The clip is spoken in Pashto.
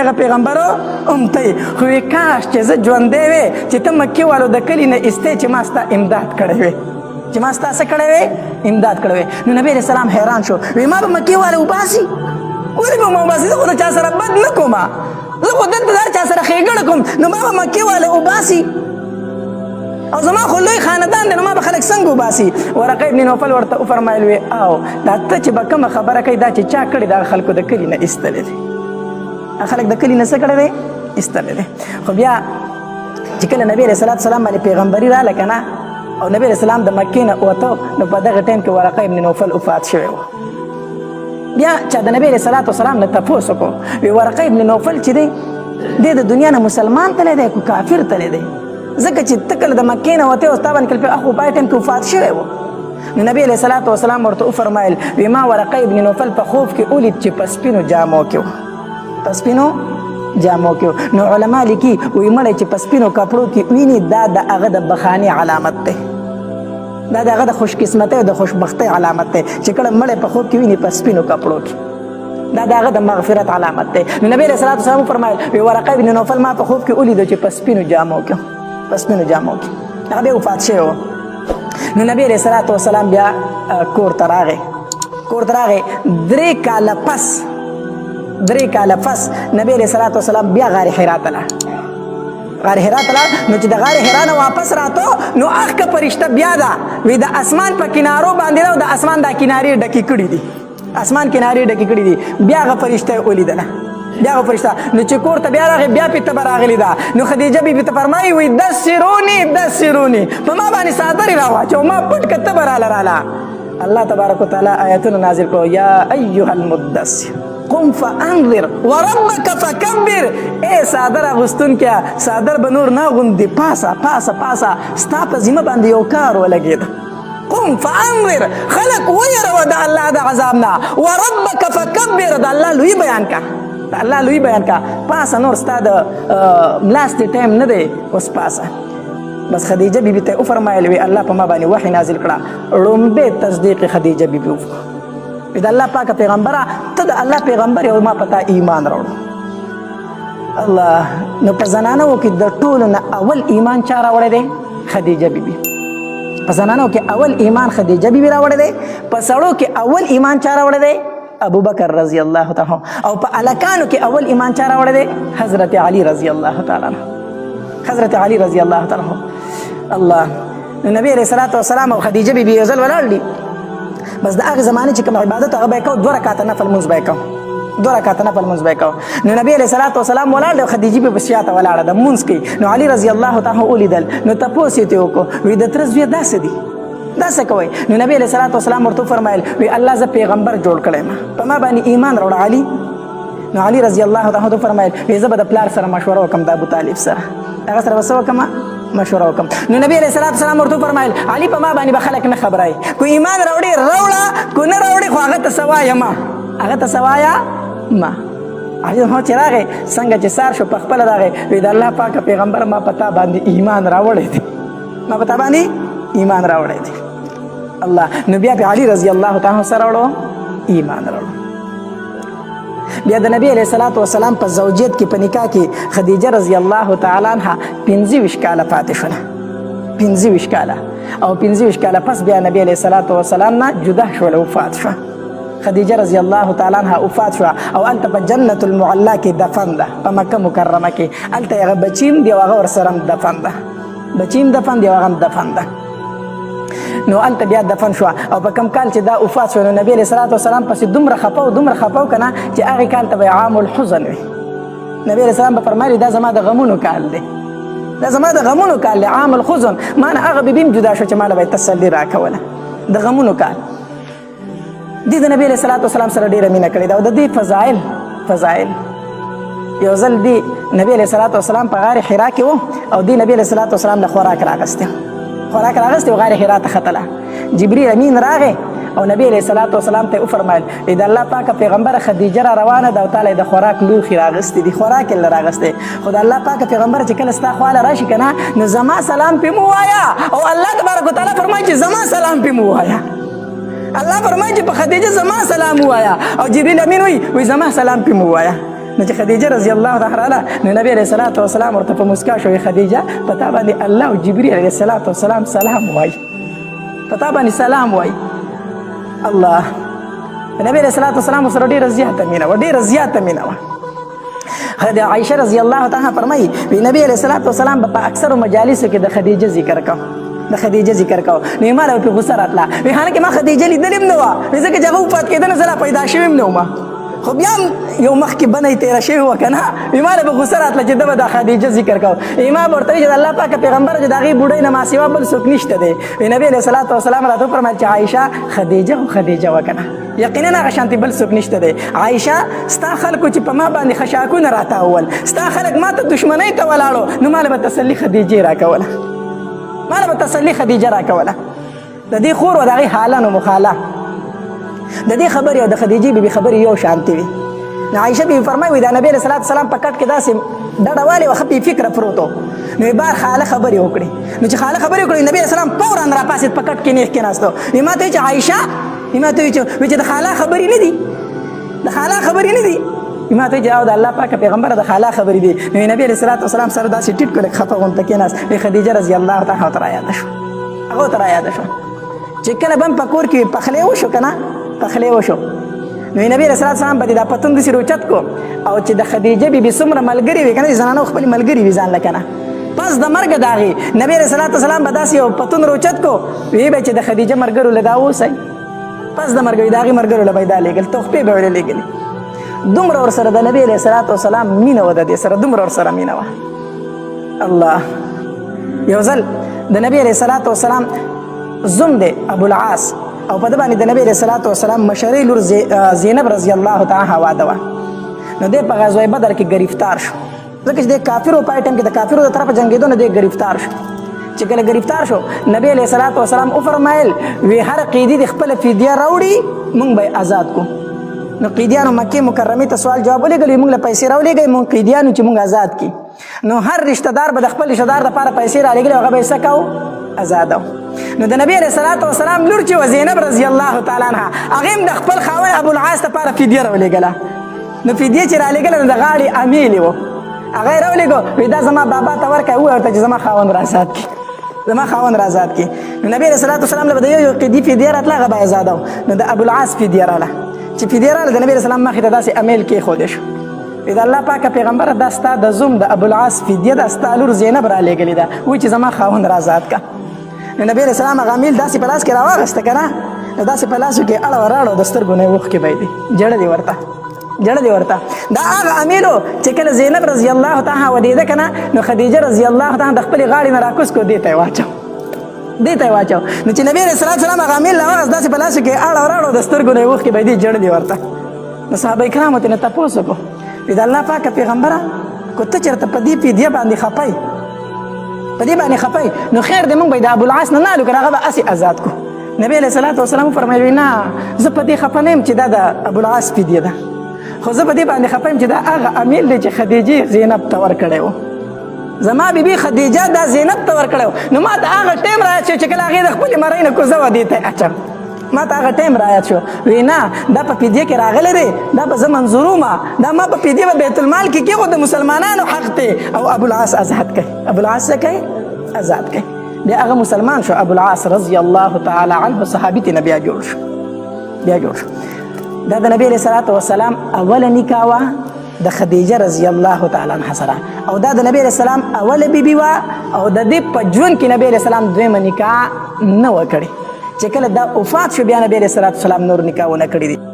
هغه پیغمبرو ته خو کاش چې زه ژوندی وې چې ته مکې والو د کلي نه ایستې چې ما ستا امداد کړی وې چې ما ستا څه کړی وې امداد کړی وې نو نبي علیه السلام حیران شو وی ما به مکې والا وباسي ولې به ما وباسي زه خو د چا سره بد نه کوم زه خو دلته د هر چا سره ښېګڼه کوم نو ما به مکې والا وباسي او زما خو لوی خاندان دی نو ما به خلک څنګه وباسي ورقه ابن نوفل ورته وفرمایل وی او دا ته چې به کومه خبره کوي دا چې چا کړې دا خلکو د کلي نه ایستلی دی خلک د کلي نه څه کړی دی ایستلی دی خو بیا چې کله نبي علیه السلام باندې پیغمبري راغله که نه او نبي علیه السلام د مکې نه وته نو په دغه ټایم کې ورقه ابن نوفل وفات شوی و بیا چا د نبي علیه السلام نه تپوس وکړو وی ورقه ابن نوفل چې دی دی د دنیا نه مسلمان تللی دی که کافر تللی دی ځکه چې ته کله د مکې نه وتې او ستا باندې کله اخو پای ټایم کې وفات شوی و نو نبي علیه السلام ورته وفرمایل وی ما ورقه ابن نوفل په خوب کې ولید چې په سپینو جامو کې و په سپینو جامو کې نو علما لیکي وی مړی چې په سپینو کپړو کې ویني دا د هغه د بخاني علامت دی دا د هغه د خوشقسمتۍ او د خوشبختۍ علامت دی چې کله مړی په خوب کې ویني په سپینو کپړو کې دا د هغه د مغفرت علامت دی نو نبي علیه السلام وفرمایل وی ورقه ابن نوفل ما په خوب کې ولیدو چې په سپینو جامو کې په سپینو جامو کې هغه بیا وفات شوی و نو نبي علیه السلام بیا کور ته راغی 3 کاله پس نبی علیہ السلام بیا غار حرا ته لاړ نو چې د غار حرا نه واپس راتو نو اخکه فرشته بیا ده وی د اسمان په کنارو باندې او د اسمان د کنارې ډکې کړي دي بیا هغه فرشته ولیدله نو چې کور ته بیا راغی بیا پې تبه راغلې ده نو خدیجه بیبي ته فرمایي وی دسروني په ما باندې څادرې راواچو ما پټ که تبه راله الله تبارک وتعالی آیتونه نازل کړو یا ایها المدثر قم فانذر وربك فكبر اے صادر اغوستون کیا صادر بنور نا غوندي پاسا ستا په ذمه باندې یو کار ولګید قم فانذر خلق ويروا د الله د عذابنا وربك فكبر د الله لوی بیان کا پاسا نور ستا د ملاست ټایم نه دی اوس پاسا بس خدیجه بیبي ته وفرمایل وی الله په ما باندې وحی نازل کړه لومبه تصدیق خدیجه بیبي وکړه د الله پاک پیغمبره ته د الله پیغمبر او ما پتا ایمان راوړو الله نو په زنانو کې د ټولو نه اول ایمان چا راوړی دی خدیجه بیبي په زنانو کې اول ایمان خدیجه بیبي راوړی دی په سړو کې اول ایمان چا راوړی دی ابو بکر رضی الله تعالی او په الکانو کې اول ایمان چا راوړی دی حضرت علی رضی الله تعالی الله نبی علیہ السلام او خدیجه بیبي یو ځل ولاړ دي بس د هغه زمانه چې کوم عبادت هغه به کوو 2 رکعاته نفل مونځ به کوو نو نبی علیه السلام ولاړ دی خدیجه بیبي شاته ولاړه ده مونځ کوي نو علي رضی الله تعالی ولیدل نو تپوس یې ته وکړو وی د تره زویه داسې دي داسې کوئ نو نبی علیه السلام ورته وفرمایل وی الله زه پیغمبر جوړ کړی ما په ما باندې ایمان راوړه علي نو علي رضی الله تعالی وفرمایل وی زه به د پلار سره مشوره وکړم د ابو طالب سره هغه سره به څه وکړم مشوره وکم نو نبی علیہ السلام ورته فرمایل علي په ما باندې به خلک نه خبرای کو ایمان راوړي کو نه راوړي خو هغه ته سوایا ما علي هو چې راغی څنګه چې سار شو په خپل راغی وی د الله پاک پیغمبر ما پتا باندې ایمان راوړی دی الله نبی علي رضی الله تعالی سره وړو ایمان راوړو بیا د نبی علیہ السلام په زوجیت کې په نکاح کې خدیجه رضی الله تعالی عنها 25 کاله پاتې شوه 25 کاله او 25 کاله پس بیا نبی علیہ السلام نه جدا شوه وفات شوه خدیجه رضی الله تعالی عنها وفات شوه او انت په جنت المعلا کې دفن ده په مکه مکرمه کې الته هغه بچیم دی هغه ورسره دفن ده نو انت بیا دفن شو او په کم کال چې دا وفات شو نو نبی علیہ السلام پسې دومره خپاو کنه چې هغه کال ته عام الحزن وي نبی علیہ السلام به فرمایي دا زما د غمونو کال دی عام الحزن ما نه هغه بیم جدا شو چې ماله به تسلی راکوله د غمونو کال دې د نبی علیہ السلام سره ډیره مینه کړې ده او د دې فضایل یو ځل دی نبی علیہ السلام په غار حرا کې و او دی نبی علیہ السلام له خوراک راغسته او غار حرا ته ختله جبرئیل امین راغی او نبی علیہ السلام ته وفرمایل د الله پاک پیغمبر خدیجه را روانه ده او تعالی د خوراک لوښي راغستی دی خوراک یې راغستی خو د الله پاک پیغمبر چې کله ستا خواله راشي کنه نو زما سلام پې مو وایا او الله تبارک وتعالی فرمایي چې زما سلام پې مو وایا الله فرمایي چې په خدیجه زما سلام وایا او جبرئیل امین وی زما سلام پې مو وایا نو چې خدیجه رضی الله تعالی عنها نو نبی علیه الصلاۃ والسلام ورته په مسکا شو خدیجه په تا باندې الله او جبرئیل علیه الصلاۃ والسلام سلام وایي په تا باندې سلام وایي الله نبی علیه الصلاۃ والسلام سره ډېره زیاته مینه وه ډېره زیاته مینه وه عائشه رضی الله تعالی فرمایي وی نبی علیه الصلاۃ والسلام په اکثرو مجالسو کې د خدیجه ذکر کو د خدیجه ذکر کو نو ما له په غوسه راتله وی حالانکه ما خدیجه لیدلې هم نه وه ځکه چې هغه وفات کېده نه زه پیدا شوی هم نه وم خو بیا هم یو مخکې بنۍ تېره شوې وه که نه وی ما له به غوسه راتله چې ده به د خدیجه ذکر کو ما به ورته وایي چې د الله پاکه پیغمبر چې د هغې بوډۍ نه ما سوا بل څوک نشته دی وی نبي علیه صلات وسلام راته وفرمیل چې عایشه خدیجه خو خدیجه وه که نه یقینا هغه شانتې بل څوک نشته دی عایشه ستا خلکو چې په ما باندې خشاکونه راتاول ستا خلک ما ته دشمنۍ ته ولاړو نو ما له به تسلي خدیجې راکوله ما له به تسلي خدیجه راکوله د دې خور و د هغې حاله نو مخاله د دې خبرې او د خدیجې بیبي خبرې یو شانتې وي نو عایشه بیبي فرمایي د نبي علیه صلات وسلام په کټ کې داسې ډډه والې وه ښه بې فکره پروت و نو بار خاله خبرې وکړې نو چې خاله خبرې وکړې نبي علیه السلام فورا راپاسېد په کټ کې نیغ کېناستو ما ته وایي چې عایشه ما ته وایي چې د خاله خبرې نه دي د خاله خبرې نه دي ما ته وایي چې او د الله پاکه پیغمبره د خاله خبرې دي نو نبي علیه صلات وسلام سره داسې ټیټ کړ لږ خفه غونته کېناست خدیجه رضی الله تعالی عنها ورته رایاده شو هغه ورته رایاده شو چې کله به هم په کور کې پخلی وشو که نه پخلی وشو نو نبی رسول الله سلام باندې دا پتون داسې روچت کو او چې د خدیجه بیبي څومره ملګري وي که نه د زنانو خپلې ملګري وي ځان له که نه پس د مرګه د هغې نبی علیه صلات وسلام به داسې یو پتون روچت کو وی به چې د خدیجه ملګرو له دا اوسئ پس د مرګ د هغې ملګرو له به یې دا لېږل تحفې به یې لېږلې دومره ورسره د نبی علیه صلات وسلام مینه وه د دې سره دومره ورسره مینه وه الله یو ځل د نبی علیه صلات وسلام زوم دی ابوالعاص او په ده باندې د نبی علیه صلات وسلام مشرۍ لور زینب رضی الله تعالی عنها واده وه نو دی په غزوه بدر کې ګرفتار شو ځکه چې دی کافرو په ټایم کې د کافرو د طرفه جنګېدو نه دی ګرفتار شو چې کله ګرفتار شو نبی علیه صلات وسلام وفرمایل وی هر قیدي د خپله فدیه راوړي موږ به یې آزاد کړو نو قیدیانو مکې مکرمې ته سوال جواب ولېږلو موږ له پیسې راولېږئ موږ قیدیانو چې موږ آزاد کړي نو هر رشته دار به د خپل رشته دار دپاره پیسې رالېږلې هغه به یې څه کوو آزادو نو د نبی علیه صلات وسلام لور چې وه زینب رضی الله تعالی عنها هغې هم د خپل خاوند ابوالعاص دپاره فدیه راولېږله نو فدیه چې رالېږله نو د غاړې امیلې وه هغه یې راولېږو وایي دا زما بابا ته ورکړئ ووایه ورته چې زما خاوند را آزاد کړي زما خاوند را آزاد کړي نو نبی علیه صلات وسلام له به د یو قیدي فدیه راتله هغه به آزادو نو د ابوالعاص فدیه راله چې فدیه راله د نبی علیه السلام مخې ته داسې امیل کېښودی شو د الله پاکه پیغمبره دا ستا د زوم د ابوالعاص فدیه ده ستا لور زینب رالېږلې ده وایي چې زما خاوند را آزاد که نو نبی علیه السلام هغه امیل داسې په لاس کې راواغسته که نه نو داسې په لاسو کې اړه وراړو د سترګو نه یې اوښکې به یې دي جړه دې ورته جړه دې ورته دا هغه امیل و چې کله زینب رضی الله تعالی ودېده که نه نو خدیجه رضی الله تعالی د خپلې غاړې نه راکوز کړو دې ته یې واچو دې ته یې واچو نو چې نبی علیه الصلاة والسلام هغه امیل راواغست داسې په لاسو کې اړه وراړو د سترګو نه یې اوښکې به یې دي جړه دې ورته نو صحابه کرامو ترې نه تپوس وکړو د الله پاکه پیغمبره که ته چېرته په دې فدیه باندې خفی په دې باندې خفی نو خیر دی موږ به یې د ابوالعاص نه نالو که هغه به هسې آزاد کړو نبی علیه صلات وسلام وفرمیل نه زه په دې خفه نه یم چې دا د ابوالعاص فدیه ده خو زه په دې باندې خفه یم چې دا هغه امیل دی چې خدیجې زینب ته ورکړی و زما بیبي خدیجه دا زینب ته ورکړی و نو ما ته هغه ټایم رایاد شو چې کله هغې د خپلې مرۍ نه کوزه وه دې ته یې اچم ما ته هغه ټایم رایاد شو وی نه دا په فدیه کې راغلی دی دا به زه منظورومه دا ما په فدیه به بیت المال کې کېښود د مسلمانانو حق دی او ابوالعاص آزاد کوي ابوالعاص څه کوي آزاد کوي بیا هغه مسلمان شو ابوالعاص رضی الله تعالی عنه صحابي ته نه بیا جوړ شو بیا جوړ شو دا د نبی علیه صلات وسلام اوله نکاح وه د خدیجه رضی الله تعالی عنها سره او دا د نبی علیه السلام اوله بیبي وه او د دې په ژوند کې نبی علیه السلام دویمه نکاح نه وه کړې چې کله دا وفات شو بیا نبی علیه السلام نور نکاح ونه کړي دي